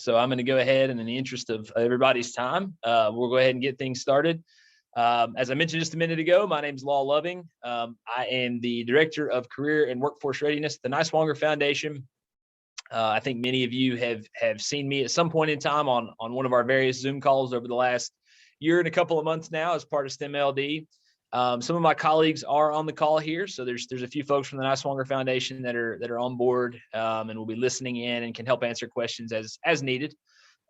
So I'm going to go ahead, and in the interest of everybody's time, we'll go ahead and get things started. As I mentioned just a minute ago, my name is Law Loving. I am the Director of Career and Workforce Readiness at the Niswonger Foundation. I think many of you have seen me at some point in time on one of our various Zoom calls over the last year and a couple of months now as part of STEM.LD. Some of my colleagues are on the call here, so there's a few folks from the Niswonger Foundation that are on board and will be listening in and can help answer questions as needed.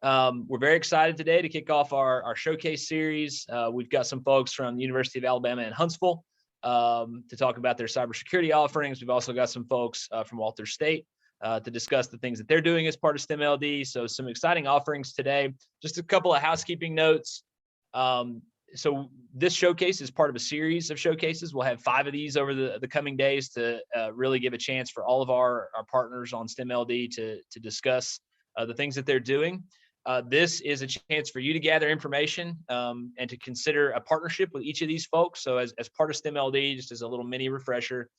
We're very excited today to kick off our showcase series. We've got some folks from the University of Alabama in Huntsville to talk about their cybersecurity offerings. We've also got some folks from Walters State to discuss the things that they're doing as part of STEM.LD. So some exciting offerings today. Just a couple of housekeeping notes. So this showcase is part of a series of showcases. We'll have 5 of these over the coming days to really give a chance for all of our partners on STEM.LD to discuss the things that they're doing. This is a chance for you to gather information and to consider a partnership with each of these folks. So as part of STEM.LD, just as a little mini refresher,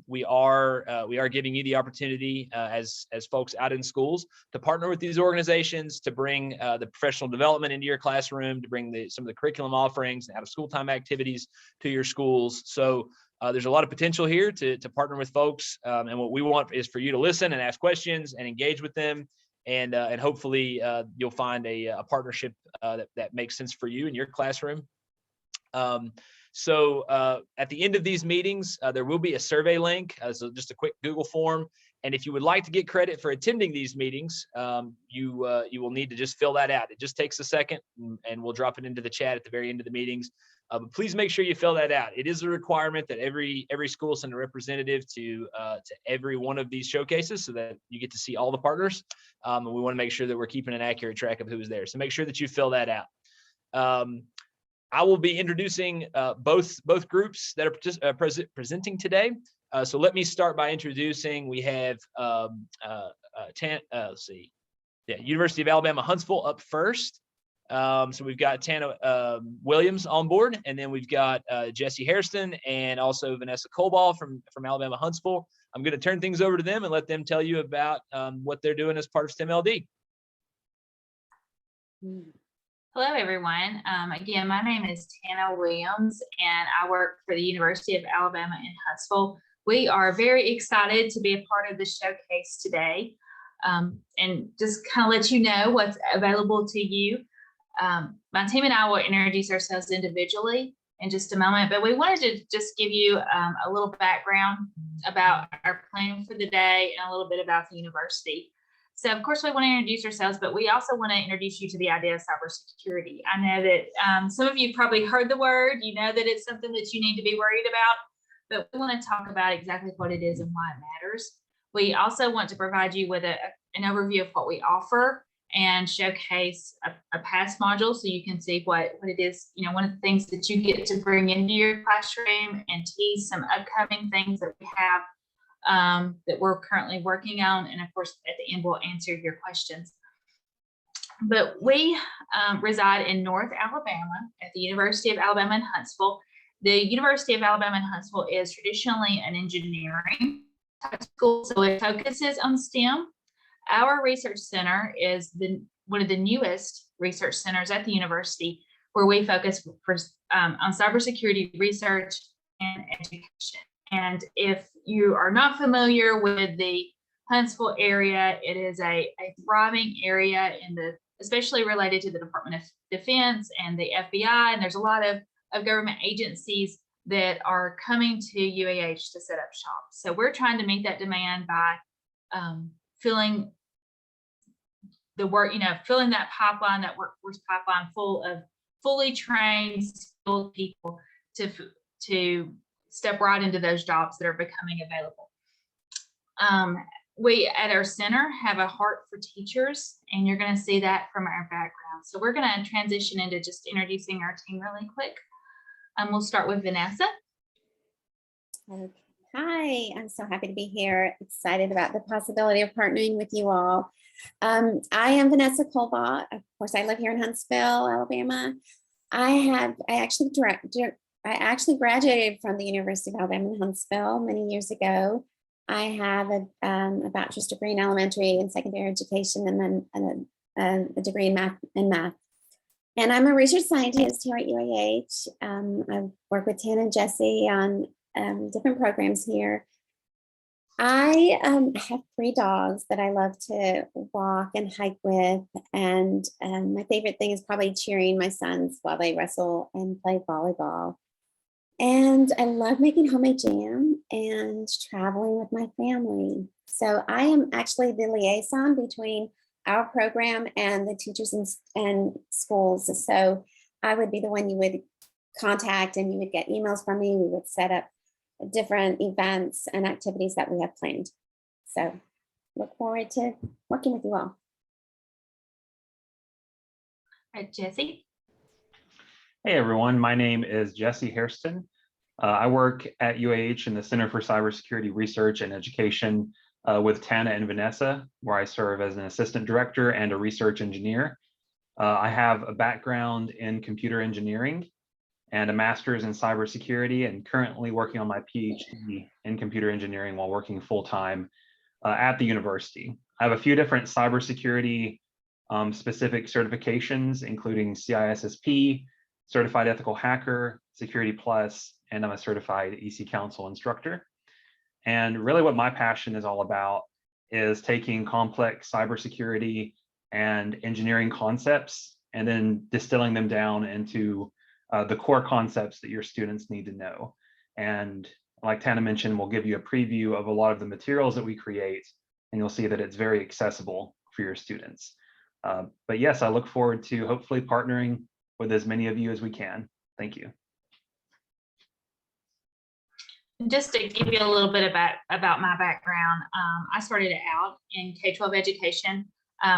we are giving you the opportunity as folks out in schools to partner with these organizations to bring the professional development into your classroom, to bring some of the curriculum offerings and out of school time activities to your schools. So there's a lot of potential here to partner with folks, and what we want is for you to listen and ask questions and engage with them, and hopefully you'll find a partnership that makes sense for you in your classroom. So at the end of these meetings, there will be a survey link, so just a quick Google form. And if you would like to get credit for attending these meetings, you will need to just fill that out. It just takes a second, and we'll drop it into the chat at the very end of the meetings. But please make sure you fill that out. It is a requirement that every school send a representative to every one of these showcases so that you get to see all the partners. And we want to make sure that we're keeping an accurate track of who's there. So make sure that you fill that out. I will be introducing both groups that are presenting today. So let me start by introducing. We have University of Alabama Huntsville up first. So we've got Tana Williams on board, and then we've got Jesse Hairston and also Vanessa from Alabama Huntsville. I'm going to turn things over to them and let them tell you about what they're doing as part of STEM.LD. Hello, everyone. Again, my name is Tana Williams, and I work for the University of Alabama in Huntsville. We are very excited to be a part of the showcase today, and just kind of let you know what's available to you. My team and I will introduce ourselves individually in just a moment, but we wanted to just give you a little background about our plan for the day and a little bit about the university. So of course we want to introduce ourselves, but we also want to introduce you to the idea of cybersecurity. I know that some of you probably heard the word, you know that it's something that you need to be worried about, but we want to talk about exactly what it is and why it matters. We also want to provide you with an overview of what we offer and showcase a past module so you can see what it is, you know, one of the things that you get to bring into your classroom, and tease some upcoming things that we have that we're currently working on. And of course, at the end, we'll answer your questions. But we reside in North Alabama at the University of Alabama in Huntsville. The University of Alabama in Huntsville is traditionally an engineering type school, so it focuses on STEM. Our research center is one of the newest research centers at the university, where we focus on cybersecurity research and education. And if you are not familiar with the Huntsville area, it is a thriving area especially related to the Department of Defense and the FBI. And there's a lot of government agencies that are coming to UAH to set up shop. So we're trying to meet that demand by filling the work, filling that pipeline, that workforce pipeline full of fully trained, skilled people to step right into those jobs that are becoming available. We at our center have a heart for teachers, and you're going to see that from our background. So we're going to transition into just introducing our team really quick. We'll start with Vanessa. Hi, I'm so happy to be here. Excited about the possibility of partnering with you all. I am Vanessa Colbaugh. Of course, I live here in Huntsville, Alabama. I actually graduated from the University of Alabama in Huntsville many years ago. I have a bachelor's degree in elementary and secondary education, and then a degree in math. And I'm a research scientist here at UAH. I work with Tana and Jesse on different programs here. I have 3 dogs that I love to walk and hike with. And my favorite thing is probably cheering my sons while they wrestle and play volleyball. And I love making homemade jam and traveling with my family. So I am actually the liaison between our program and the teachers and schools. So I would be the one you would contact, and you would get emails from me. We would set up different events and activities that we have planned. So look forward to working with you all. All right, Jesse. Hey everyone, my name is Jesse Hairston. I work at UAH in the Center for Cybersecurity Research and Education with Tana and Vanessa, where I serve as an assistant director and a research engineer. I have a background in computer engineering and a master's in cybersecurity, and currently working on my PhD in computer engineering while working full-time at the university. I have a few different cybersecurity specific certifications, including CISSP, Certified Ethical Hacker, Security Plus, and I'm a certified EC Council instructor. And really what my passion is all about is taking complex cybersecurity and engineering concepts and then distilling them down into the core concepts that your students need to know. And like Tana mentioned, we'll give you a preview of a lot of the materials that we create, and you'll see that it's very accessible for your students. But yes, I look forward to hopefully partnering with as many of you as we can. Thank you. Just to give you a little bit about my background, I started out in K-12 education,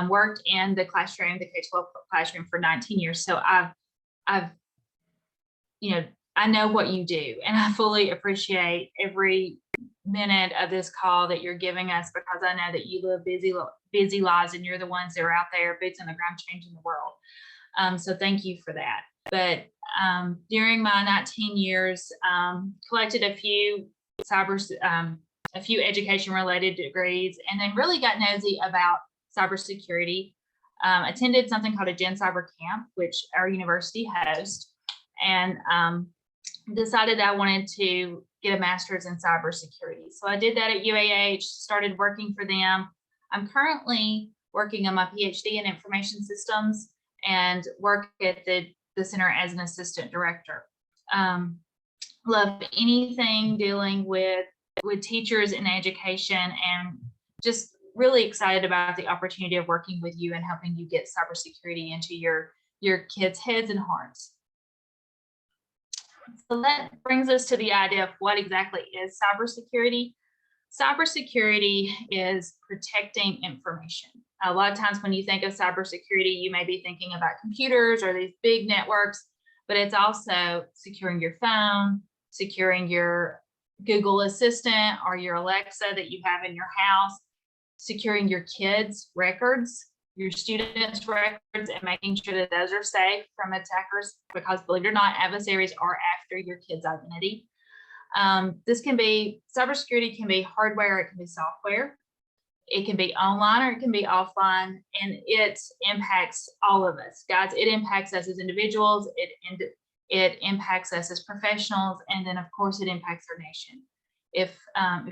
worked in the classroom, the K-12 classroom for 19 years. So I know what you do, and I fully appreciate every minute of this call that you're giving us, because I know that you live busy lives, and you're the ones that are out there, boots on the ground, changing the world. So thank you for that. But during my 19 years, collected a few education related degrees, and then really got nosy about cybersecurity. Attended something called a Gen Cyber Camp, which our university hosts, and decided I wanted to get a master's in cybersecurity. So I did that at UAH, started working for them. I'm currently working on my PhD in information systems and work at the center as an assistant director. Love anything dealing with teachers in education, and just really excited about the opportunity of working with you and helping you get cybersecurity into your kids' heads and hearts. So that brings us to the idea of what exactly is cybersecurity. Cybersecurity is protecting information. A lot of times when you think of cybersecurity, you may be thinking about computers or these big networks, but it's also securing your phone, securing your Google Assistant or your Alexa that you have in your house, securing your kids' records, your students' records, and making sure that those are safe from attackers, because believe it or not, adversaries are after your kid's identity. Cybersecurity can be hardware, it can be software, it can be online or it can be offline, and it impacts all of us. Guys, it impacts us as individuals, it impacts us as professionals, and then of course it impacts our nation. If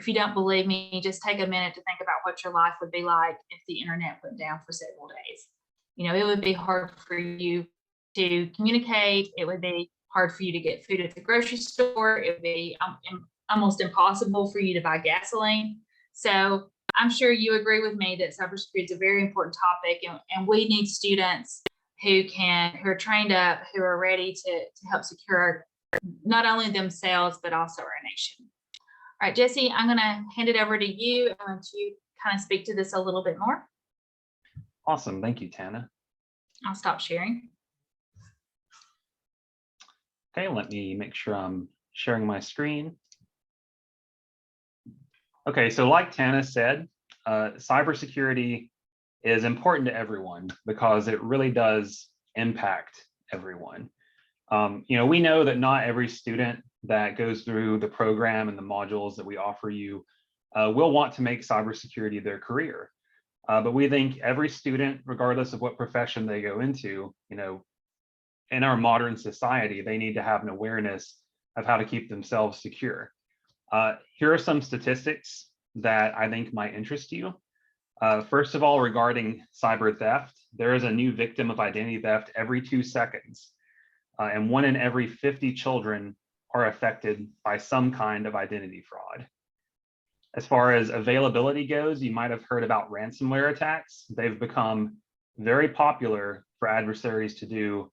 you don't believe me, just take a minute to think about what your life would be like if the internet went down for several days. It would be hard for you to communicate. It would be hard for you to get food at the grocery store. It would be almost impossible for you to buy gasoline. So I'm sure you agree with me that cybersecurity is a very important topic, and we need students who are trained up, who are ready to help secure not only themselves, but also our nation. All right, Jesse, I'm going to hand it over to you. I want you to kind of speak to this a little bit more. Awesome. Thank you, Tana. I'll stop sharing. Okay, let me make sure I'm sharing my screen. Okay, so like Tana said, cybersecurity is important to everyone because it really does impact everyone. We know that not every student that goes through the program and the modules that we offer you will want to make cybersecurity their career. But we think every student, regardless of what profession they go into, in our modern society, they need to have an awareness of how to keep themselves secure. Here are some statistics that I think might interest you. First of all, regarding cyber theft, there is a new victim of identity theft every 2 seconds, and 1 in every 50 children are affected by some kind of identity fraud. As far as availability goes, you might have heard about ransomware attacks. They've become very popular for adversaries to do,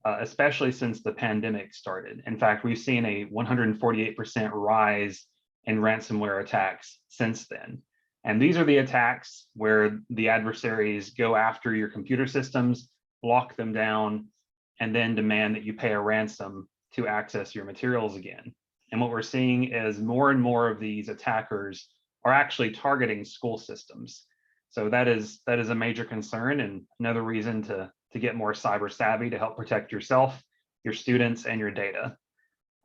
especially since the pandemic started. In fact, we've seen a 148% rise in ransomware attacks since then. And these are the attacks where the adversaries go after your computer systems, lock them down, and then demand that you pay a ransom to access your materials again. And what we're seeing is more and more of these attackers are actually targeting school systems. So that is a major concern, and another reason to get more cyber savvy to help protect yourself, your students, and your data.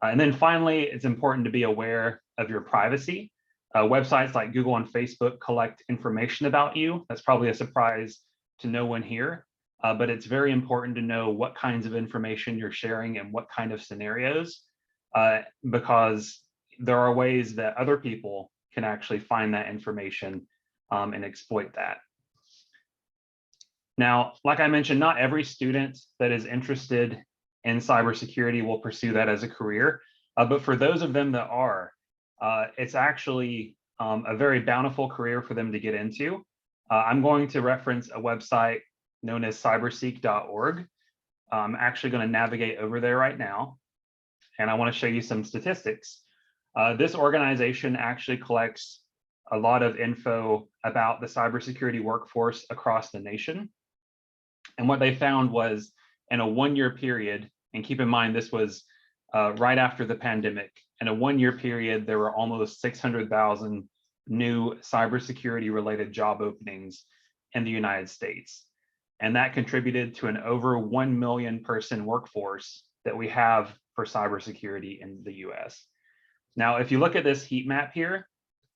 And then finally, it's important to be aware of your privacy. Websites like Google and Facebook collect information about you. That's probably a surprise to no one here, but it's very important to know what kinds of information you're sharing and what kind of scenarios, because there are ways that other people can actually find that information and exploit that. Now, like I mentioned, not every student that is interested in cybersecurity will pursue that as a career, but for those of them that are, it's actually a very bountiful career for them to get into. I'm going to reference a website known as cyberseek.org. I'm actually going to navigate over there right now, and I want to show you some statistics. This organization actually collects a lot of info about the cybersecurity workforce across the nation. And what they found was, in a 1-year period, and keep in mind this was right after the pandemic, in a 1-year period, there were almost 600,000 new cybersecurity related job openings in the United States. And that contributed to an over 1 million person workforce that we have for cybersecurity in the US. Now, if you look at this heat map here,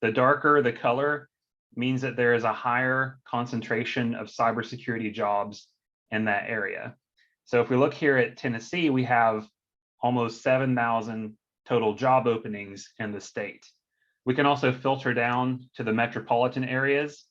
the darker the color means that there is a higher concentration of cybersecurity jobs in that area. So if we look here at Tennessee, we have almost 7,000 total job openings in the state. We can also filter down to the metropolitan areas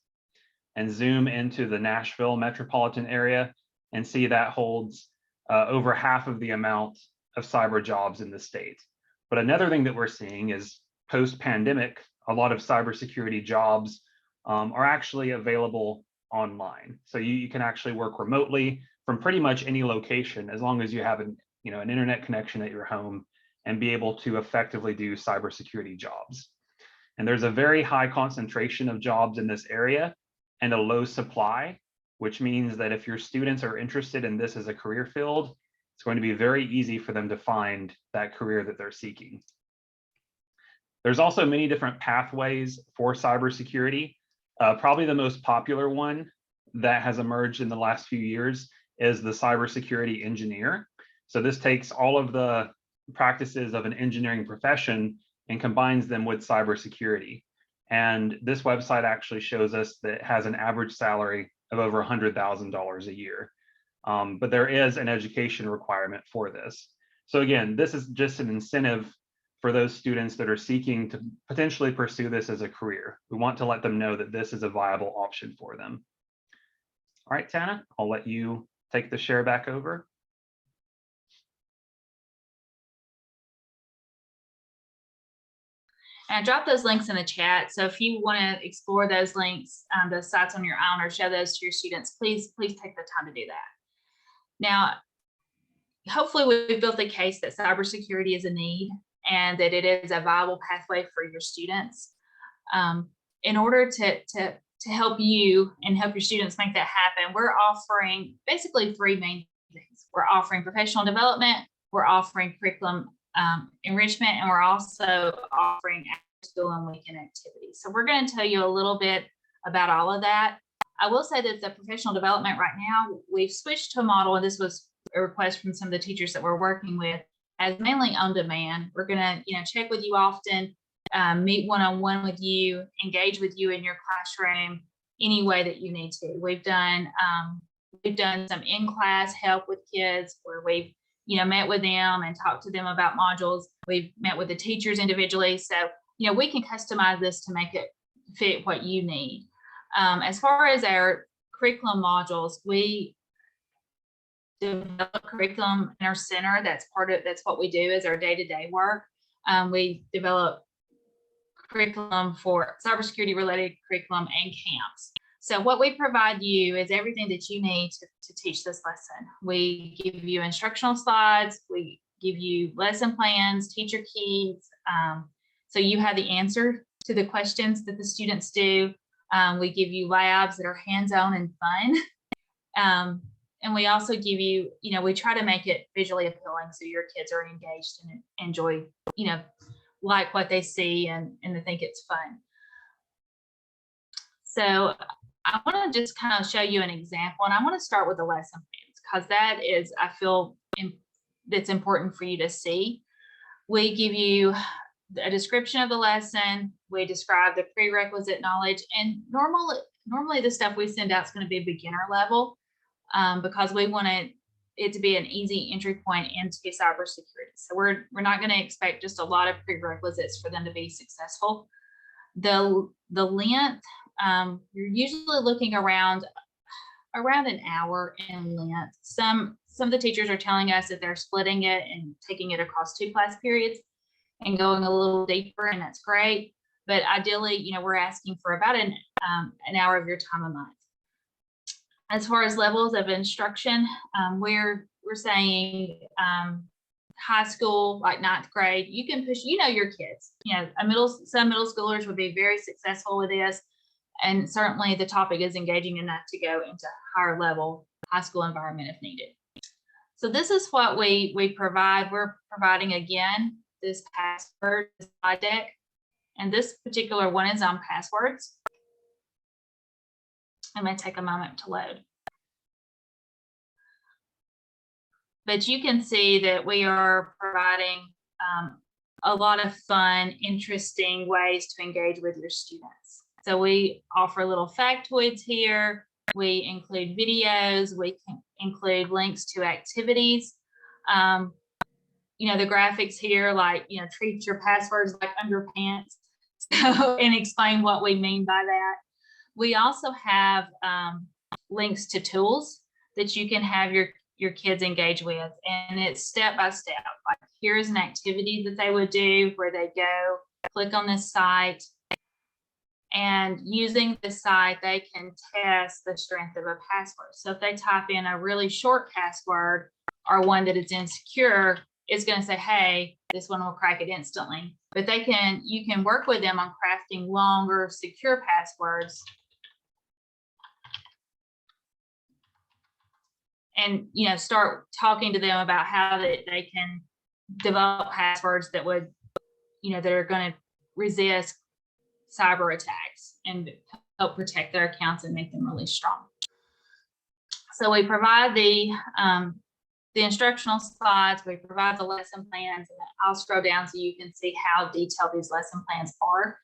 and zoom into the Nashville metropolitan area and see that holds over half of the amount of cyber jobs in the state. But another thing that we're seeing is post-pandemic, a lot of cybersecurity jobs are actually available online. So you can actually work remotely from pretty much any location, as long as you have an internet connection at your home and be able to effectively do cybersecurity jobs. And there's a very high concentration of jobs in this area and a low supply, which means that if your students are interested in this as a career field, it's going to be very easy for them to find that career that they're seeking. There's also many different pathways for cybersecurity. Probably the most popular one that has emerged in the last few years is the cybersecurity engineer. So this takes all of the practices of an engineering profession and combines them with cybersecurity. And this website actually shows us that it has an average salary of over $100,000 a year. But there is an education requirement for this. So again, this is just an incentive for those students that are seeking to potentially pursue this as a career. We want to let them know that this is a viable option for them. All right, Tana, I'll let you take the share back over. And I dropped those links in the chat. So if you want to explore those links, those sites on your own, or show those to your students, please take the time to do that. Now, hopefully we've built the case that cybersecurity is a need and that it is a viable pathway for your students. In order to help you and help your students make that happen, we're offering basically 3 main things. We're offering professional development, we're offering curriculum enrichment, and we're also offering after-school and weekend activities. So we're going to tell you a little bit about all of that. I will say that the professional development right now, we've switched to a model, and this was a request from some of the teachers that we're working with, as mainly on demand. We're going to check with you often meet one-on-one with you, engage with you in your classroom any way that you need to. We've done some in-class help with kids where we've met with them and talked to them about modules. We've met with the teachers individually. So, we can customize this to make it fit what you need. As far as our curriculum modules, we develop curriculum in our center. That's what we do as our day-to-day work. We develop curriculum for cybersecurity related curriculum and camps. So what we provide you is everything that you need to teach this lesson. We give you instructional slides, we give you lesson plans, teacher keys, so you have the answer to the questions that the students do. We give you labs that are hands-on and fun. And we also give you, we try to make it visually appealing so your kids are engaged and enjoy, like what they see and they think it's fun. So I want to just kind of show you an example, and I want to start with the lesson plans because that is, I feel, that's important for you to see. We give you a description of the lesson. We describe the prerequisite knowledge, and normally the stuff we send out is going to be beginner level because we want it to be an easy entry point into cybersecurity. So we're not going to expect just a lot of prerequisites for them to be successful. The length, you're usually looking around an hour in length. Some of the teachers are telling us that they're splitting it and taking it across 2 class periods and going a little deeper, and that's great. But ideally, we're asking for about an hour of your time a month. As far as levels of instruction, we're saying high school, like 9th grade, you can push, your kids, some middle schoolers would be very successful with this. And certainly the topic is engaging enough to go into higher level high school environment if needed. So this is what we provide. We're providing, again, this password slide deck. And this particular one is on passwords. It may take a moment to load. But you can see that we are providing a lot of fun, interesting ways to engage with your students. So we offer little factoids here. We include videos. We can include links to activities. The graphics here, like, treat your passwords like underpants, and explain what we mean by that. We also have links to tools that you can have your kids engage with, and it's step by step. Like, here's an activity that they would do where they go click on this site, and using the site, they can test the strength of a password. So if they type in a really short password or one that is insecure, it's going to say, hey, this one will crack it instantly. But you can work with them on crafting longer, secure passwords. And, start talking to them about how they can develop passwords that would, that are going to resist cyber attacks and help protect their accounts and make them really strong. So we provide the instructional slides, we provide the lesson plans, and I'll scroll down so you can see how detailed these lesson plans are.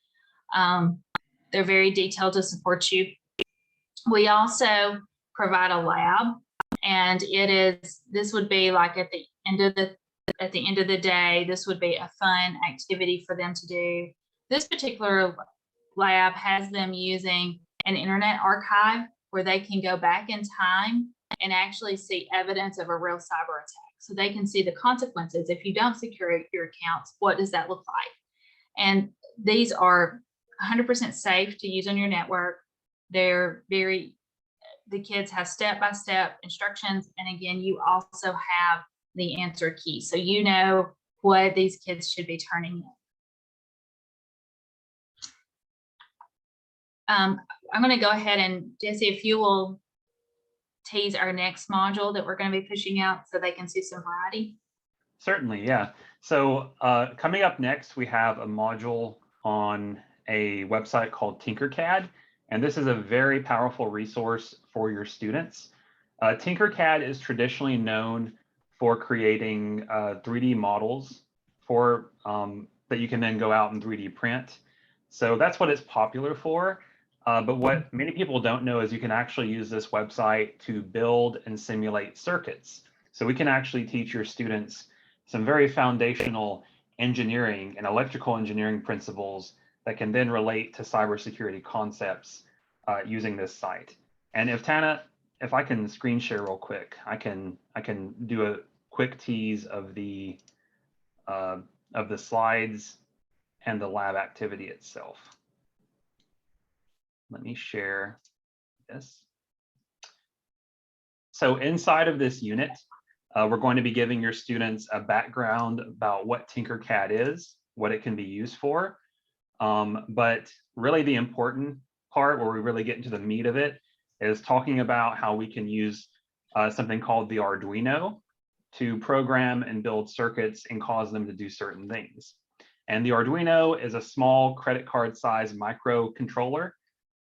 They're very detailed to support you. We also provide a lab, and this would be like at the end of the day, this would be a fun activity for them to do. This particular lab has them using an internet archive where they can go back in time and actually see evidence of a real cyber attack. So they can see the consequences. If you don't secure your accounts, what does that look like? And these are 100% safe to use on your network. The kids have step-by-step instructions. And again, you also have the answer key. So you know what these kids should be turning in. I'm going to go ahead and, Jesse, if you will tease our next module that we're going to be pushing out so they can see some variety. Certainly, yeah. So coming up next, we have a module on a website called Tinkercad, and this is a very powerful resource for your students. Tinkercad is traditionally known for creating 3D models for that you can then go out and 3D print. So that's what it's popular for. But what many people don't know is you can actually use this website to build and simulate circuits. So we can actually teach your students some very foundational engineering and electrical engineering principles that can then relate to cybersecurity concepts using this site. And if Tana, if I can screen share real quick, I can do a quick tease of the slides and the lab activity itself. Let me share this. So inside of this unit, we're going to be giving your students a background about what Tinkercad is, what it can be used for. But really the important part where we really get into the meat of it is talking about how we can use something called the Arduino to program and build circuits and cause them to do certain things. And the Arduino is a small credit card size microcontroller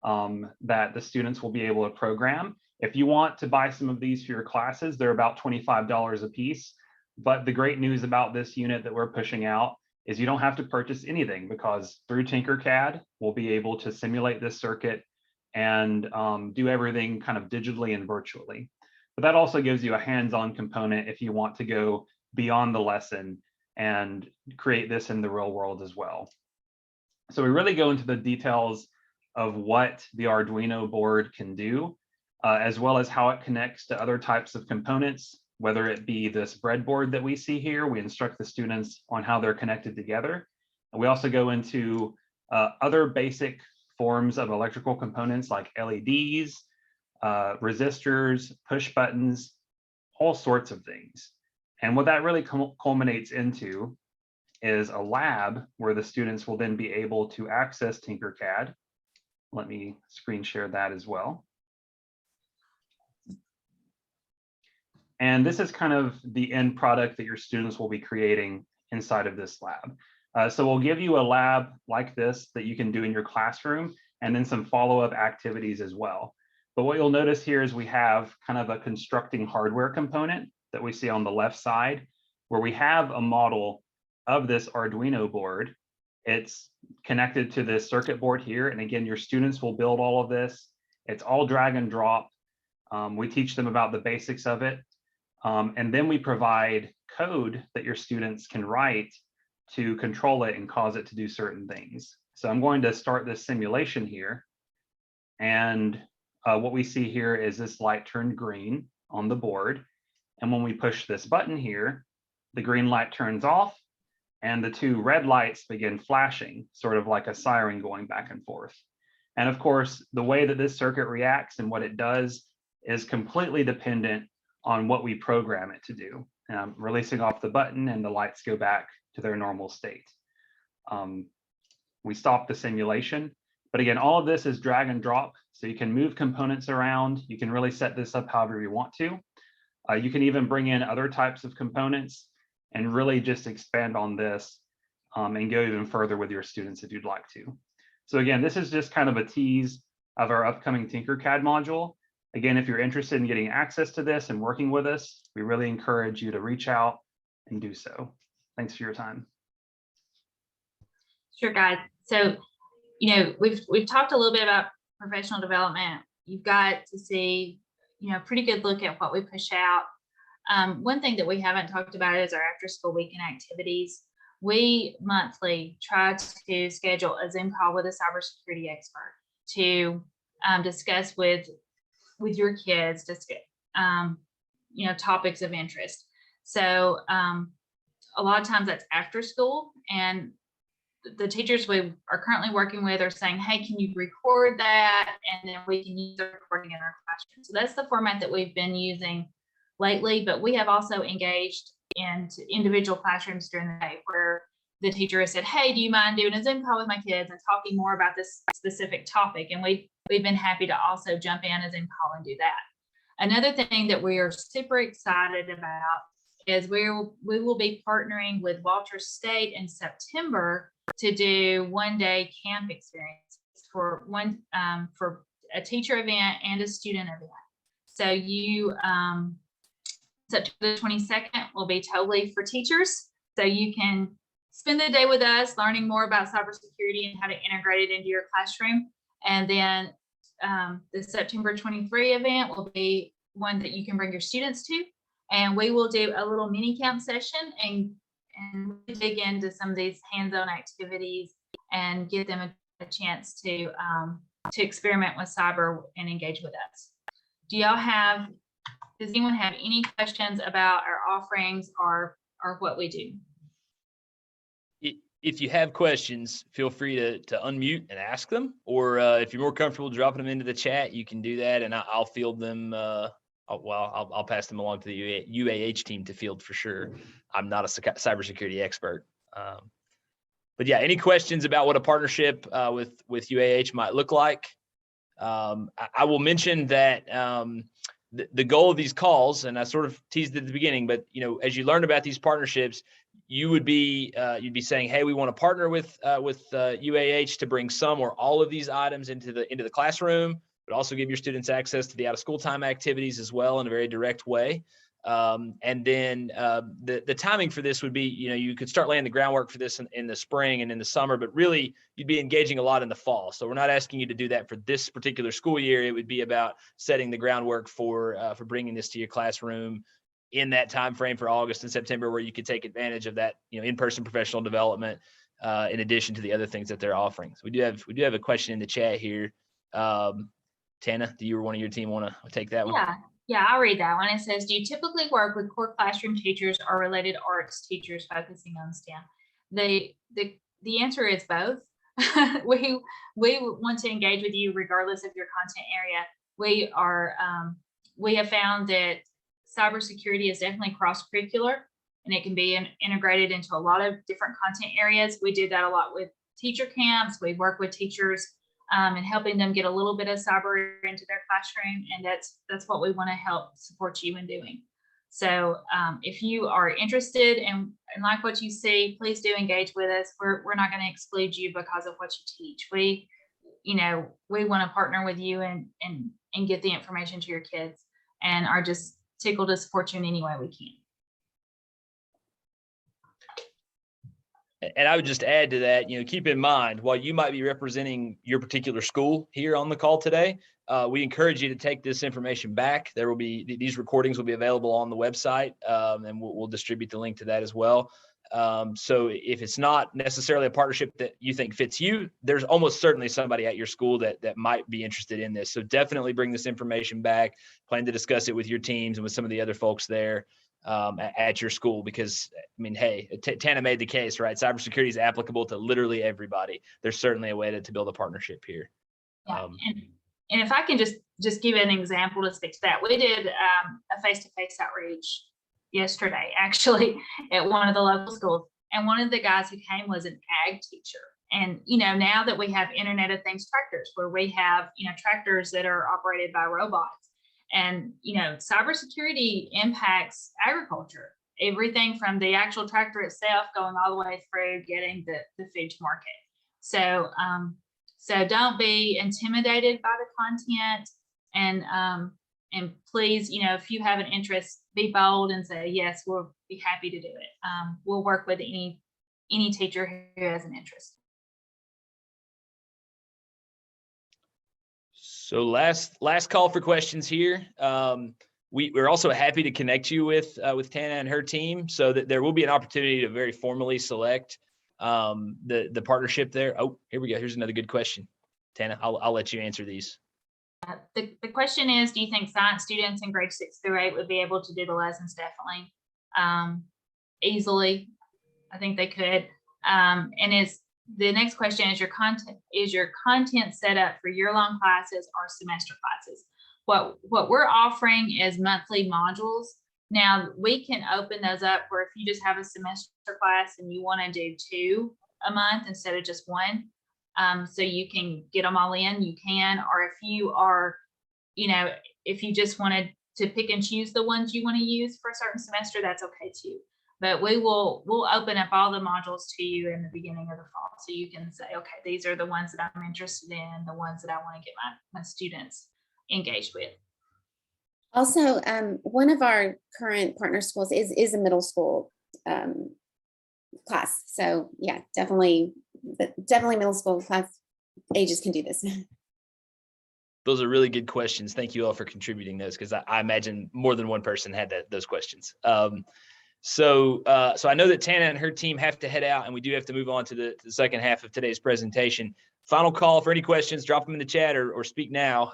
that the students will be able to program. If you want to buy some of these for your classes, they're about $25 a piece. But the great news about this unit that we're pushing out is you don't have to purchase anything, because through Tinkercad, we'll be able to simulate this circuit and do everything kind of digitally and virtually. But that also gives you a hands-on component if you want to go beyond the lesson and create this in the real world as well. So we really go into the details of what the Arduino board can do, as well as how it connects to other types of components, whether it be this breadboard that we see here. We instruct the students on how they're connected together. And we also go into other basic forms of electrical components like LEDs, resistors, push buttons, all sorts of things. And what that really culminates into is a lab where the students will then be able to access Tinkercad. Let me screen share that as well. And this is kind of the end product that your students will be creating inside of this lab. So we'll give you a lab like this that you can do in your classroom, and then some follow-up activities as well. But what you'll notice here is we have kind of a constructing hardware component that we see on the left side, where we have a model of this Arduino board. It's connected to this circuit board here. And again, your students will build all of this. It's all drag and drop. We teach them about the basics of it. And then we provide code that your students can write to control it and cause it to do certain things. So I'm going to start this simulation here. And what we see here is this light turned green on the board. And when we push this button here, the green light turns off and the two red lights begin flashing, sort of like a siren going back and forth. And of course, the way that this circuit reacts and what it does is completely dependent on what we program it to do. Releasing off the button and the lights go back to their normal state. We stop the simulation, but again, all of this is drag and drop, so you can move components around. You can really set this up however you want to. You can even bring in other types of components and really just expand on this and go even further with your students if you'd like to. So again, this is just kind of a tease of our upcoming Tinkercad module. Again, if you're interested in getting access to this and working with us, we really encourage you to reach out and do so. Thanks for your time. Sure, guys. So, you know, we've talked a little bit about professional development. You've got to see, you know, pretty good look at what we push out. One thing that we haven't talked about is our after-school weekend activities. We monthly try to schedule a Zoom call with a cybersecurity expert to discuss with your kids, you know, topics of interest. So a lot of times that's after school, and the teachers we are currently working with are saying, hey, can you record that? And then we can use the recording in our classroom. So that's the format that we've been using lately, but we have also engaged in individual classrooms during the day where the teacher has said, hey, do you mind doing a Zoom call with my kids and talking more about this specific topic? And we've been happy to also jump in a Zoom call and do that. Another thing that we are super excited about is we will be partnering with Walters State in September to do one-day camp experience for a teacher event and a student event. So September the 22nd will be totally for teachers. So you can spend the day with us, learning more about cybersecurity and how to integrate it into your classroom. And then the September 23 event will be one that you can bring your students to. And we will do a little mini camp session and dig into some of these hands-on activities and give them a chance to experiment with cyber and engage with us. Does anyone have any questions about our offerings or what we do? If you have questions, feel free to unmute and ask them, or if you're more comfortable dropping them into the chat, you can do that, and I'll field them. I'll pass them along to the UAH team to field for sure. I'm not a cybersecurity expert. But yeah, any questions about what a partnership with UAH might look like? I will mention that the goal of these calls, and I sort of teased at the beginning, but as you learn about these partnerships, you would be you'd be saying, hey, we want to partner with UAH to bring some or all of these items into the classroom, but also give your students access to the out of school time activities as well in a very direct way. And then the timing for this would be, you could start laying the groundwork for this in the spring and in the summer, but really you'd be engaging a lot in the fall. So we're not asking you to do that for this particular school year. It would be about setting the groundwork for bringing this to your classroom in that time frame for August and September, where you could take advantage of that, in-person professional development in addition to the other things that they're offering. So we do have a question in the chat here. Tana, do you or one of your team want to take that one? Yeah, I'll read that one. It says, do you typically work with core classroom teachers or related arts teachers focusing on STEM? The answer is both. We want to engage with you regardless of your content area. We have found that cybersecurity is definitely cross-curricular, and it can be integrated into a lot of different content areas. We do that a lot with teacher camps. We work with teachers and helping them get a little bit of cyber into their classroom. And that's what we want to help support you in doing. So if you are interested and like what you see, please do engage with us. We're not going to exclude you because of what you teach. We want to partner with you and get the information to your kids, and are just tickled to support you in any way we can. And I would just add to that, keep in mind, while you might be representing your particular school here on the call today, we encourage you to take this information back. There will be, these recordings will be available on the website, and we'll distribute the link to that as well. So if it's not necessarily a partnership that you think fits you, there's almost certainly somebody at your school that might be interested in this. So definitely bring this information back, plan to discuss it with your teams and with some of the other folks there at your school, because hey, Tana made the case, right? Cybersecurity is applicable to literally everybody. There's certainly a way to build a partnership here. Yeah. And if I can just give an example to speak to that, we did a face-to-face outreach yesterday, actually, at one of the local schools. And one of the guys who came was an ag teacher. And, now that we have Internet of Things tractors, where we have, tractors that are operated by robots, and, cybersecurity impacts agriculture, everything from the actual tractor itself going all the way through getting the food to market. So, so don't be intimidated by the content, and please, if you have an interest, be bold and say, yes, we'll be happy to do it. We'll work with any teacher who has an interest. So last call for questions here. We're also happy to connect you with Tana and her team, so that there will be an opportunity to very formally select the partnership there. Oh, here we go. Here's another good question. Tana, I'll let you answer these. The question is, do you think science students in grade 6 through 8 would be able to do the lessons? Definitely. Easily. I think they could. And the next question is, your content set up for year-long classes or semester classes? What we're offering is monthly modules. Now we can open those up where if you just have a semester class and you want to do 2 a month instead of just 1, so you can get them all in, you can. Or if you are, if you just wanted to pick and choose the ones you want to use for a certain semester, that's okay too. But we'll open up all the modules to you in the beginning of the fall, so you can say, okay, these are the ones that I'm interested in, the ones that I want to get my students engaged with. Also, one of our current partner schools is a middle school class. So yeah, definitely middle school class ages can do this. Those are really good questions. Thank you all for contributing those, because I imagine more than one person had those questions. So I know that Tana and her team have to head out, and we do have to move on to the second half of today's presentation. Final call for any questions, drop them in the chat or speak now.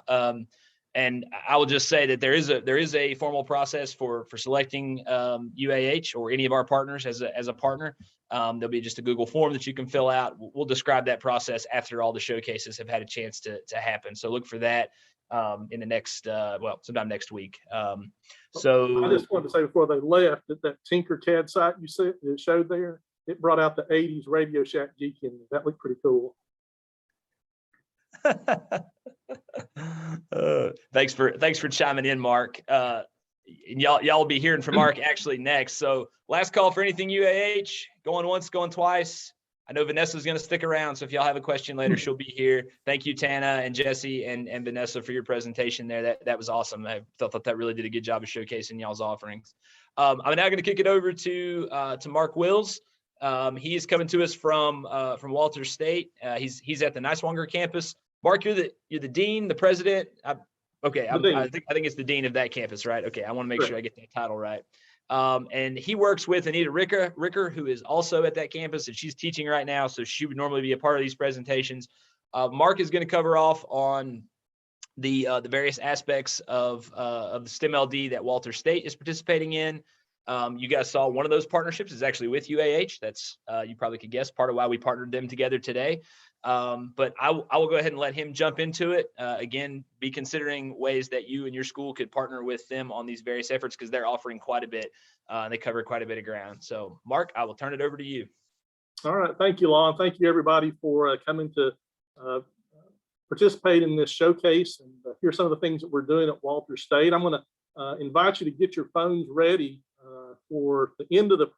And I will just say that there is a formal process for selecting UAH or any of our partners as a partner. There'll be just a Google form that you can fill out. We'll describe that process after all the showcases have had a chance to happen. So look for that in the next, sometime next week. So I just wanted to say before they left that Tinkercad site you said it showed there, it brought out the 80s Radio Shack geek in there. That looked pretty cool. Thanks for chiming in, Mark. And y'all will be hearing from Mark actually next. So last call for anything UAH, going once, going twice. I know Vanessa's going to stick around, so if y'all have a question later, she'll be here. Thank you, Tana and Jesse and Vanessa, for your presentation there. That was awesome. I thought that really did a good job of showcasing y'all's offerings. I'm now going to kick it over to Mark Wills. He is coming to us from Walters State. He's at the Niswonger campus. Mark, you're the dean, the president. I think it's the dean of that campus, right? Okay, I want to make sure I get that title right. And he works with Anita Ricker, who is also at that campus, and she's teaching right now, so she would normally be a part of these presentations. Mark is going to cover off on the various aspects of the STEM.LD that Walters State is participating in. You guys saw one of those partnerships is actually with UAH. That's you probably could guess part of why we partnered them together today. But I will go ahead and let him jump into it. Again, be considering ways that you and your school could partner with them on these various efforts, because they're offering quite a bit. They cover quite a bit of ground. So Mark, I will turn it over to you. All right. Thank you, Lon. Thank you, everybody, for coming to participate in this showcase and hear some of the things that we're doing at Walters State. I'm going to invite you to get your phones ready for the end of the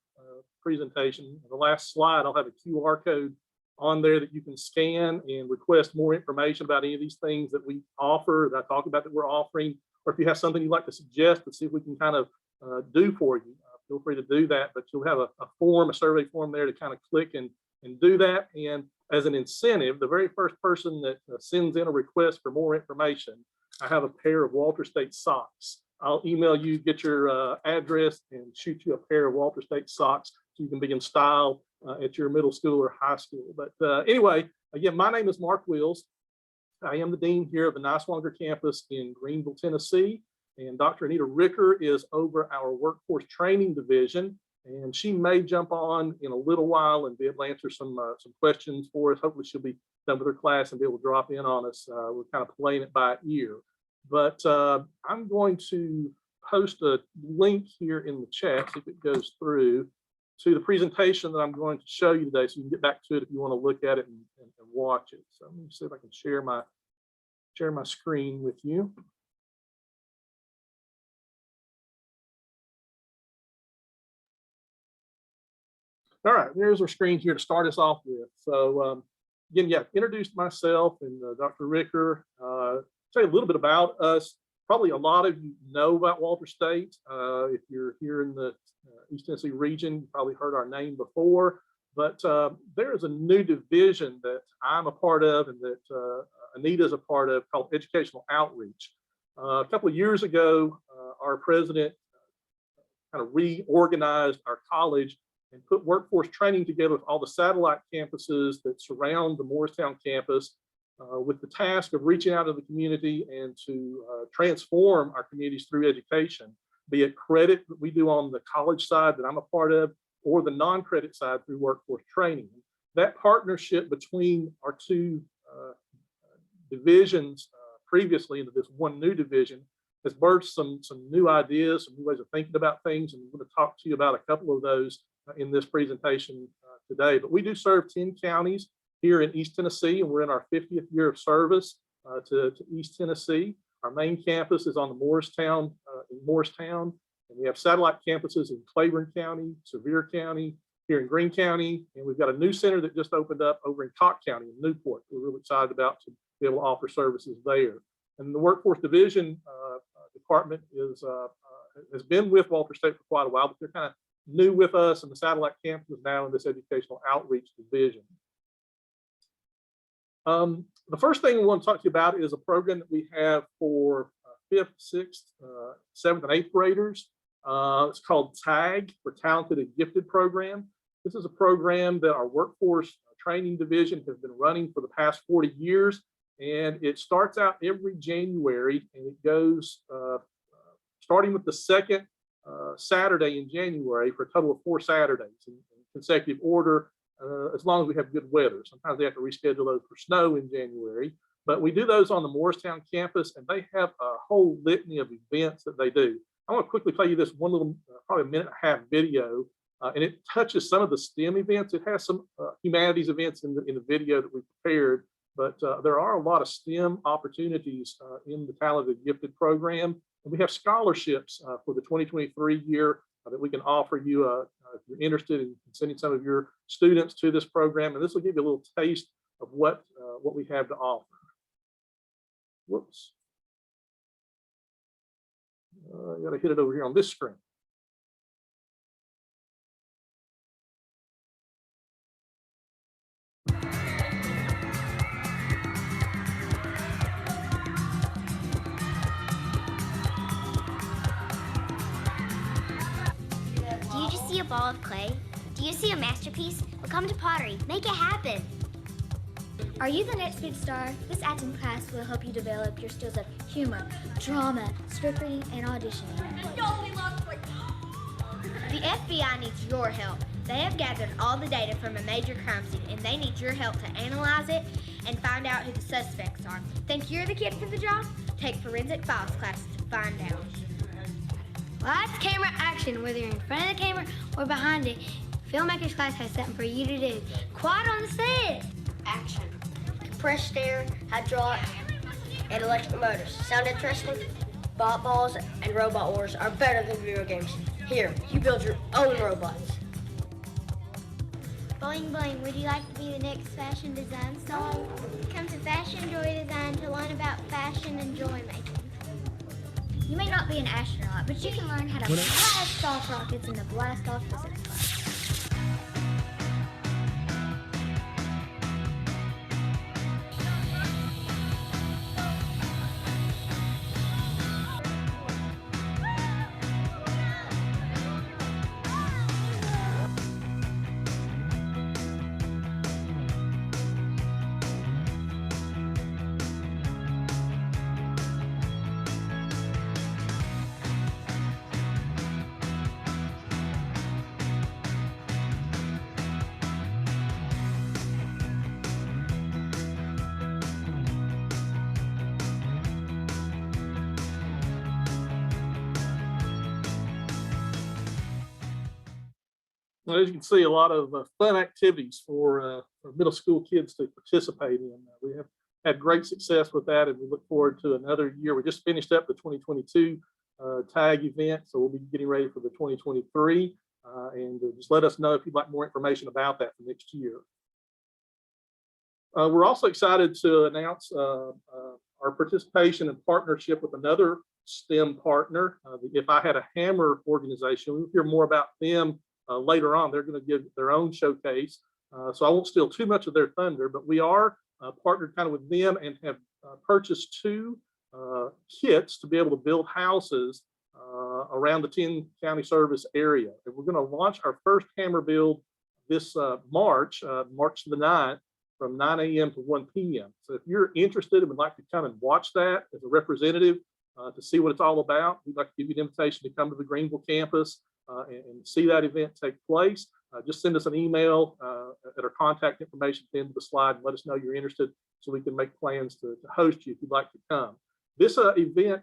presentation. The last slide, I'll have a QR code on there that you can scan and request more information about any of these things that we offer, that I talk about that we're offering, or if you have something you'd like to suggest to see if we can kind of do for you, feel free to do that. But you'll have a survey form there to kind of click and do that. And as an incentive, the very first person that sends in a request for more information, I have a pair of Walters State socks. I'll email you, get your address, and shoot you a pair of Walters State socks so you can be in style at your middle school or high school. But anyway, again, my name is Mark Wills. I am the dean here of the Niswonger campus in Greenville, Tennessee. And Dr. Anita Ricker is over our workforce training division. And she may jump on in a little while and be able to answer some questions for us. Hopefully she'll be done with her class and be able to drop in on us. We're kind of playing it by ear. But I'm going to post a link here in the chat, see if it goes through, to the presentation that I'm going to show you today, so you can get back to it if you want to look at it and watch it. So let me see if I can share my screen with you. All right, there's our screen here to start us off with. So again, introduced myself and Dr. Ricker. Say a little bit about us. Probably a lot of you know about Walters State. If you're here in the East Tennessee region, you probably heard our name before. But there is a new division that I'm a part of and that Anita is a part of called Educational Outreach. A couple of years ago, our president kind of reorganized our college and put workforce training together with all the satellite campuses that surround the Morristown campus, with the task of reaching out to the community and to transform our communities through education, be it credit that we do on the college side that I'm a part of, or the non-credit side through workforce training. That partnership between our two divisions previously into this one new division has birthed some new ideas, some new ways of thinking about things, and I'm going to talk to you about a couple of those in this presentation today. But we do serve 10 counties here in East Tennessee, and we're in our 50th year of service to East Tennessee. Our main campus is on the Morristown, and we have satellite campuses in Claiborne County, Sevier County, here in Greene County, and we've got a new center that just opened up over in Cocke County in Newport. We're really excited about to be able to offer services there. And the Workforce Division department has been with Walters State for quite a while, but they're kind of new with us, and the satellite campus is now in this educational outreach division. The first thing we want to talk to you about is a program that we have for 5th, 6th, 7th, and 8th graders. It's called TAG, for Talented and Gifted Program. This is a program that our workforce training division has been running for the past 40 years. And it starts out every January, and it goes starting with the second Saturday in January for a total of 4 Saturdays in consecutive order, as long as we have good weather. Sometimes they have to reschedule those for snow in January, but we do those on the Morristown campus, and they have a whole litany of events that they do. I want to quickly play you this one little, probably a minute and a half video, and it touches some of the STEM events. It has some humanities events in the video that we prepared, but there are a lot of STEM opportunities in the Talented and Gifted program. And we have scholarships for the 2023 year that we can offer you if you're interested in sending some of your students to this program. And this will give you a little taste of what we have to offer. Whoops. I got to hit it over here on this screen. Do you just see a ball of clay? Do you see a masterpiece? Well, come to pottery. Make it happen. Are you the next big star? This acting class will help you develop your skills of humor, drama, script reading, and auditioning. The FBI needs your help. They have gathered all the data from a major crime scene, and they need your help to analyze it and find out who the suspects are. Think you're the kid for the job? Take forensic files class to find out. Lights, camera, action. Whether you're in front of the camera or behind it, Filmmakers class has something for you to do. Quiet on the set. Action. Compressed air, hydraulics, and electric motors. Sound interesting? Bot balls and robot wars are better than video games. Here, you build your own robots. Boing boing, would you like to be the next fashion design star? Come to Fashion Joy Design to learn about fashion and joy making. You may not be an astronaut, but you can learn how to blast off rockets in the blast off physics class. Well, as you can see, a lot of fun activities for middle school kids to participate in. We have had great success with that, and we look forward to another year. We just finished up the 2022 TAG event, so we'll be getting ready for the 2023. And just let us know if you'd like more information about that for next year. We're also excited to announce our participation and partnership with another STEM partner, the If I Had a Hammer organization. We'll hear more about them later on. They're going to give their own showcase, so I won't steal too much of their thunder, but we are partnered kind of with them and have purchased 2 kits to be able to build houses around the 10-county service area. And we're going to launch our first hammer build this March the 9th from 9 a.m. to 1 p.m. So if you're interested and would like to come and watch that as a representative to see what it's all about, we'd like to give you an invitation to come to the Greenville campus and see that event take place. Just send us an email at our contact information at the end of the slide and let us know you're interested so we can make plans to host you if you'd like to come. This event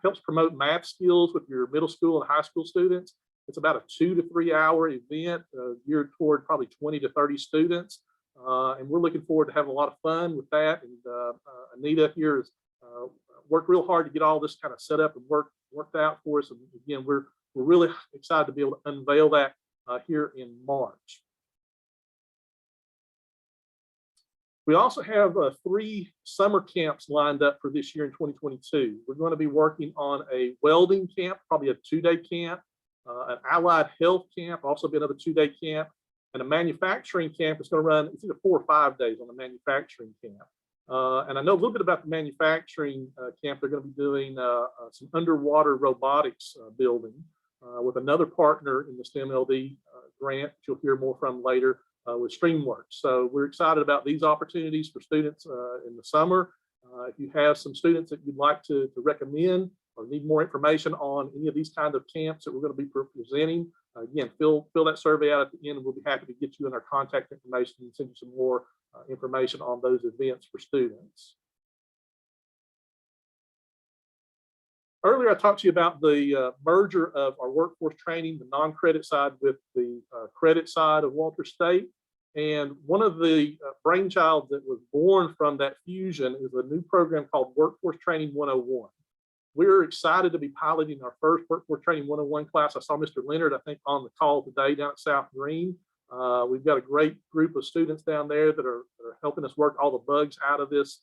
helps promote math skills with your middle school and high school students. It's about a 2 to 3 hour event geared toward probably 20 to 30 students. And we're looking forward to having a lot of fun with that. And Anita here has worked real hard to get all this kind of set up and worked out for us. And again, we're really excited to be able to unveil that here in March. We also have 3 summer camps lined up for this year in 2022. We're going to be working on a welding camp, probably a 2-day camp. an allied health camp, also be another 2-day camp, and a manufacturing camp is going to run, it's either 4 or 5 days on the manufacturing camp. And I know a little bit about the manufacturing camp. They're going to be doing some underwater robotics building with another partner in the STEM.LD grant that you'll hear more from later with StreamWorks. So we're excited about these opportunities for students in the summer. If you have some students that you'd like to recommend or need more information on any of these kind of camps that we're going to be presenting, again, fill that survey out at the end, and we'll be happy to get you in our contact information and send you some more information on those events for students. Earlier, I talked to you about the merger of our workforce training, the non-credit side with the credit side of Walters State. And one of the brainchilds that was born from that fusion is a new program called Workforce Training 101. We're excited to be piloting our first Workforce Training 101 class. I saw Mr. Leonard, I think, on the call today down at South Green. We've got a great group of students down there that are helping us work all the bugs out of this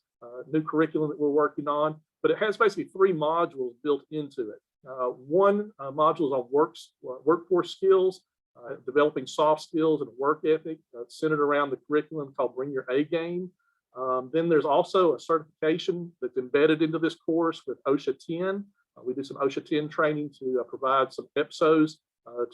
new curriculum that we're working on. But it has basically 3 modules built into it. One module is on workforce skills, developing soft skills and work ethic centered around the curriculum called Bring Your A Game. Then there's also a certification that's embedded into this course with OSHA 10. We do some OSHA 10 training to provide some EPSOs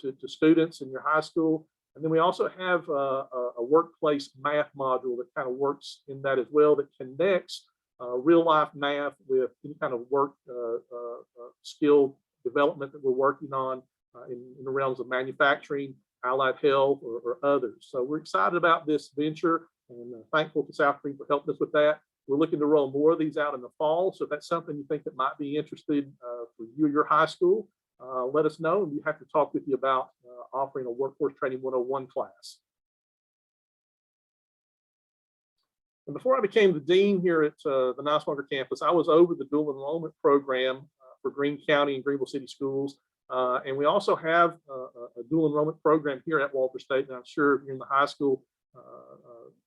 to students in your high school. And then we also have a workplace math module that kind of works in that as well, that connects real life math with any kind of work skill development that we're working on in the realms of manufacturing, allied health, or others. So we're excited about this venture and thankful to South Green for helping us with that. We're looking to roll more of these out in the fall. So if that's something you think that might be interested for you or your high school, let us know, and we have to talk with you about offering a Workforce Training 101 class. And before I became the dean here at the Niswonger campus, I was over the dual enrollment program for Greene County and Greenville City Schools. And we also have a dual enrollment program here at Walters State. And I'm sure if you're in the high school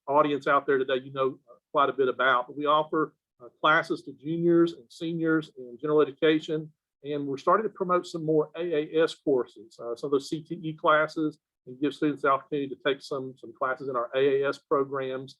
audience out there today, you know quite a bit about. But we offer classes to juniors and seniors in general education. And we're starting to promote some more AAS courses, some of those CTE classes, and give students the opportunity to take some classes in our AAS programs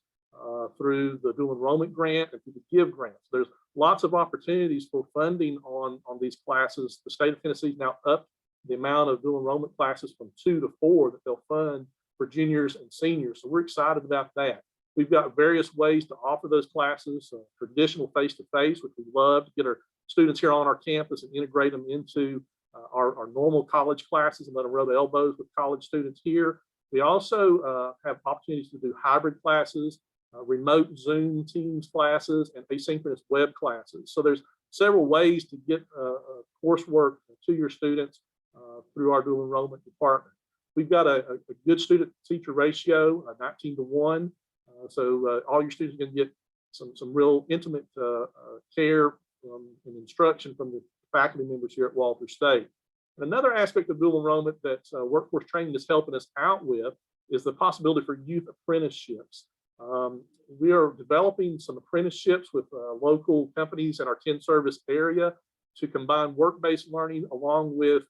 through the dual enrollment grant and through the GIVE grants. There's lots of opportunities for funding on these classes. The state of Tennessee now upped the amount of dual enrollment classes from 2 to 4 that they'll fund for juniors and seniors. So we're excited about that. We've got various ways to offer those classes, traditional face-to-face, which we love to get our students here on our campus and integrate them into our normal college classes and let them rub elbows with college students here. We also have opportunities to do hybrid classes, remote Zoom Teams classes, and asynchronous web classes. So there's several ways to get coursework to your students through our dual enrollment department. We've got a good student-teacher ratio, 19 to 1. So all your students are going to get some real intimate care and instruction from the faculty members here at Walters State. And another aspect of dual enrollment that workforce training is helping us out with is the possibility for youth apprenticeships. We are developing some apprenticeships with local companies in our 10 service area to combine work-based learning along with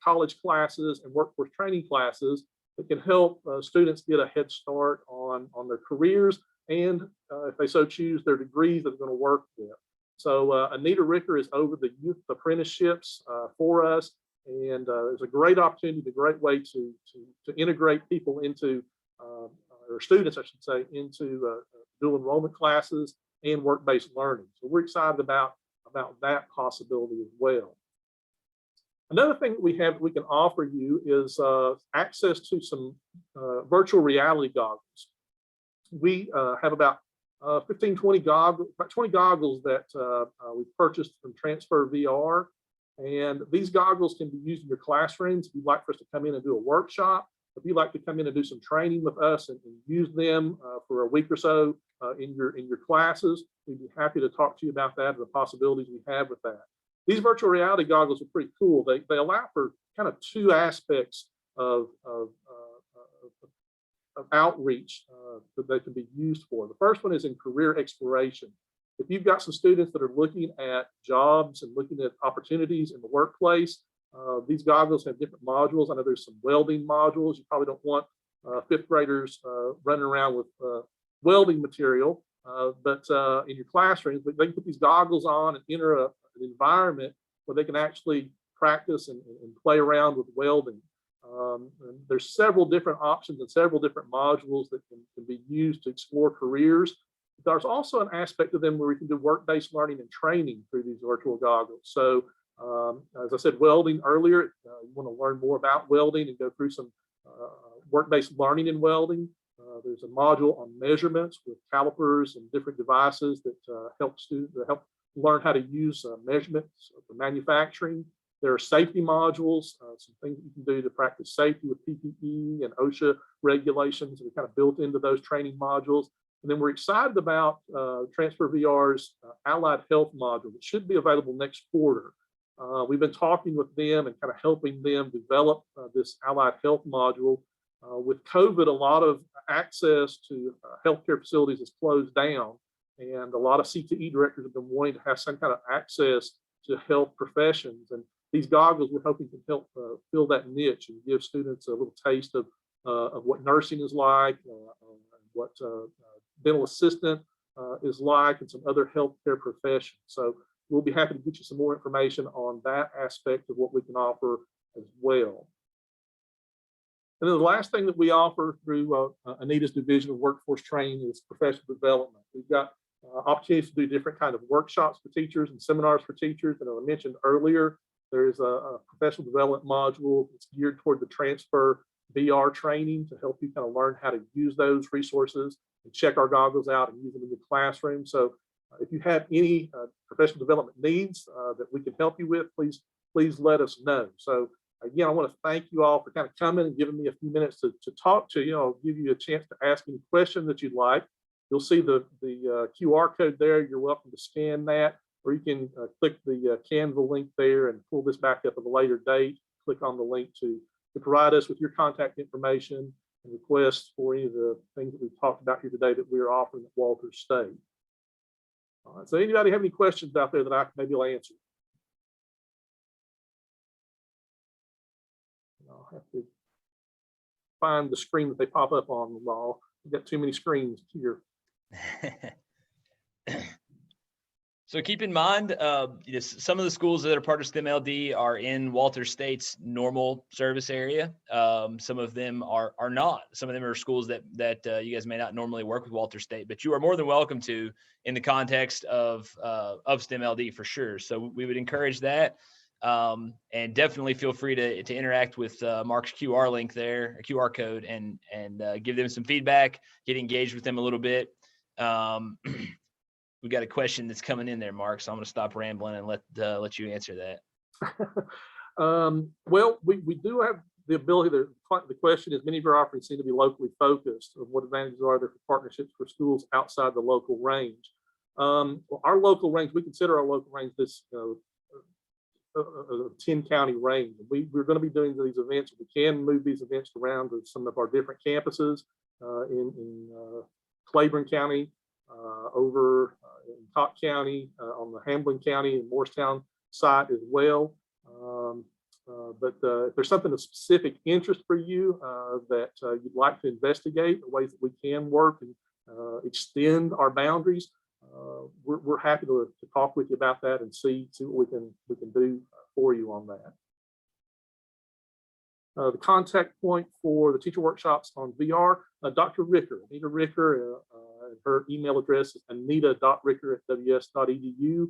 college classes and workforce training classes that can help students get a head start on their careers and, if they so choose, their degrees that they're going to work with. So Anita Ricker is over the youth apprenticeships for us, and it's a great opportunity, a great way to integrate people into, or students, I should say, into dual enrollment classes and work-based learning. So we're excited about that possibility as well. Another thing that we can offer you is access to some virtual reality goggles. We have about 20 goggles that we purchased from Transfer VR. And these goggles can be used in your classrooms. If you'd like for us to come in and do a workshop, if you'd like to come in and do some training with us and use them for a week or so in your classes, we'd be happy to talk to you about that and the possibilities we have with that. These virtual reality goggles are pretty cool. They allow for kind of 2 aspects of outreach that they can be used for. The first one is in career exploration. If you've got some students that are looking at jobs and looking at opportunities in the workplace, These goggles have different modules. I know there's some welding modules. You probably don't want fifth graders running around with welding material, but in your classrooms, they can put these goggles on and enter an environment where they can actually practice and play around with welding. And there's several different options and several different modules that can be used to explore careers. There's also an aspect of them where we can do work-based learning and training through these virtual goggles. So as I said, welding earlier, you want to learn more about welding and go through some work-based learning in welding. There's a module on measurements with calipers and different devices that help students learn how to use measurements for manufacturing. There are safety modules, some things you can do to practice safety with PPE and OSHA regulations that are kind of built into those training modules. And then we're excited about Transfer VR's Allied Health module that should be available next quarter. We've been talking with them and kind of helping them develop this Allied Health module. With COVID, a lot of access to healthcare facilities is closed down, and a lot of CTE directors have been wanting to have some kind of access to health professions. And these goggles, we're hoping can help fill that niche and give students a little taste of what nursing is like, what dental assistant is like, and some other healthcare professions. So we'll be happy to get you some more information on that aspect of what we can offer as well. And then the last thing that we offer through Anita's Division of Workforce Training is professional development. We've got opportunities to do different kind of workshops for teachers and seminars for teachers. And as I mentioned earlier, there is a professional development module that's geared toward the transfer VR training to help you kind of learn how to use those resources and check our goggles out and use them in your classroom. So if you have any professional development needs that we can help you with, please let us know. So again, I want to thank you all for kind of coming and giving me a few minutes to talk to you. I'll give you a chance to ask any question that you'd like. You'll see the QR code there. You're welcome to scan that, or you can click the Canva link there and pull this back up at a later date. Click on the link to provide us with your contact information and requests for any of the things that we've talked about here today that we're offering at Walters State. All right, so anybody have any questions out there that I maybe will answer? I'll have to find the screen that they pop up on the wall. We've got too many screens here. So keep in mind, some of the schools that are part of STEM.LD are in Walters State's normal service area. Some of them are not. Some of them are schools that you guys may not normally work with Walters State, but you are more than welcome to in the context of STEM.LD for sure. So we would encourage that. And definitely feel free to interact with Mark's QR link there, a QR code, and give them some feedback, get engaged with them a little bit. We got a question that's coming in there, Mark, so I'm going to stop rambling and let you answer that. Well, we do have the ability to, the question is, many of our offerings seem to be locally focused. Of what advantages are there for partnerships for schools outside the local range? Well, our local range, we consider our local range this 10-county range. We're going to be doing these events. We can move these events around to some of our different campuses in Claiborne County, over in Cobb County, on the Hamblin County and Morristown site as well. But if there's something of specific interest for you that you'd like to investigate, the ways that we can work and extend our boundaries, we're happy to talk with you about that and see what we can do for you on that. The contact point for the teacher workshops on VR, Dr. Ricker, Anita Ricker, her email address is anita.ricker@ws.edu.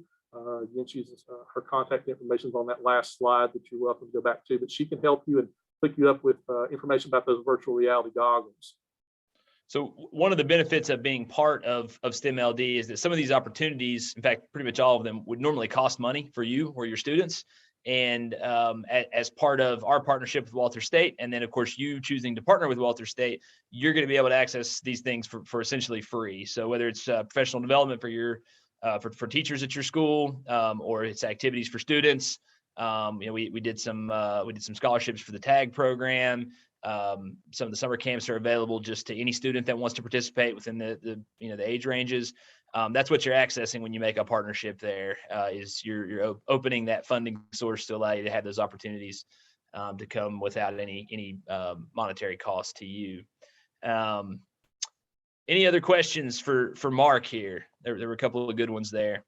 Again, she's her contact information is on that last slide that you're welcome to go back to, but she can help you and hook you up with information about those virtual reality goggles. So one of the benefits of being part of STEM.LD is that some of these opportunities, in fact, pretty much all of them, would normally cost money for you or your students. And as part of our partnership with Walters State, and then of course you choosing to partner with Walters State, you're going to be able to access these things for essentially free. So whether it's professional development for your for teachers at your school, or it's activities for students, we did some scholarships for the TAG program. Some of the summer camps are available just to any student that wants to participate within the age ranges. That's what you're accessing when you make a partnership there, is you're opening that funding source to allow you to have those opportunities to come without any monetary cost to you. Any other questions for Mark here? There were a couple of good ones there.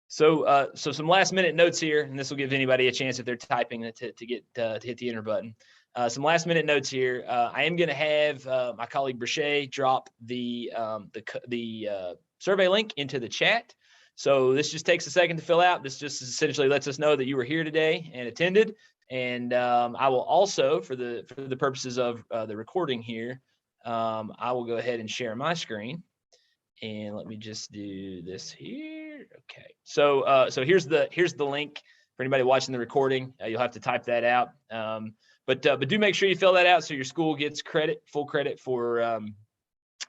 So some last minute notes here, and this will give anybody a chance if they're typing to hit the enter button. Some last minute notes here. I am going to have my colleague Brachet drop the survey link into the chat. So this just takes a second to fill out. This just essentially lets us know that you were here today and attended. And I will also, for the purposes of the recording here, I will go ahead and share my screen. And let me just do this here. Okay. So here's the link for anybody watching the recording. You'll have to type that out. But do make sure you fill that out so your school gets full credit for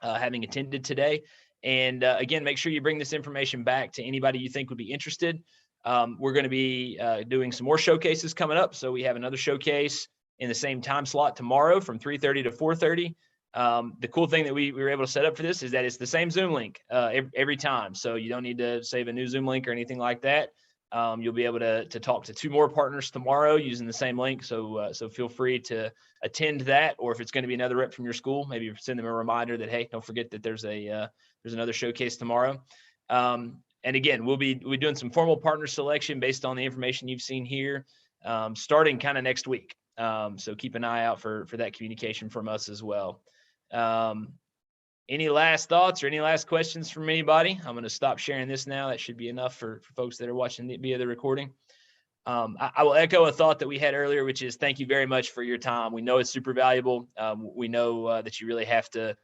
having attended today. And again, make sure you bring this information back to anybody you think would be interested. We're going to be doing some more showcases coming up. So we have another showcase in the same time slot tomorrow from 3:30 to 4:30. The cool thing that we were able to set up for this is that it's the same Zoom link every time. So you don't need to save a new Zoom link or anything like that. You'll be able to talk to 2 more partners tomorrow using the same link. So feel free to attend that, or if it's going to be another rep from your school, maybe send them a reminder that, hey, don't forget that there's another showcase tomorrow. And again, we'll be doing some formal partner selection based on the information you've seen here, starting kind of next week. So keep an eye out for that communication from us as well. Any last thoughts or any last questions from anybody? I'm going to stop sharing this now. That should be enough for folks that are watching via the recording. I will echo a thought that we had earlier, which is thank you very much for your time. We know it's super valuable. We know that you really have to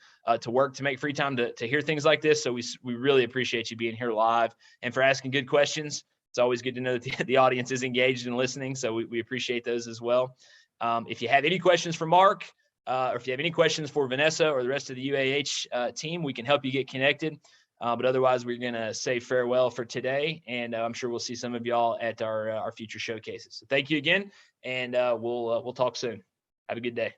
work to make free time to hear things like this. So we really appreciate you being here live and for asking good questions. It's always good to know that the audience is engaged and listening. So we appreciate those as well. If you have any questions for Mark, or if you have any questions for Vanessa or the rest of the UAH team, we can help you get connected. But otherwise, we're going to say farewell for today, and I'm sure we'll see some of y'all at our future showcases. So thank you again, and we'll talk soon. Have a good day.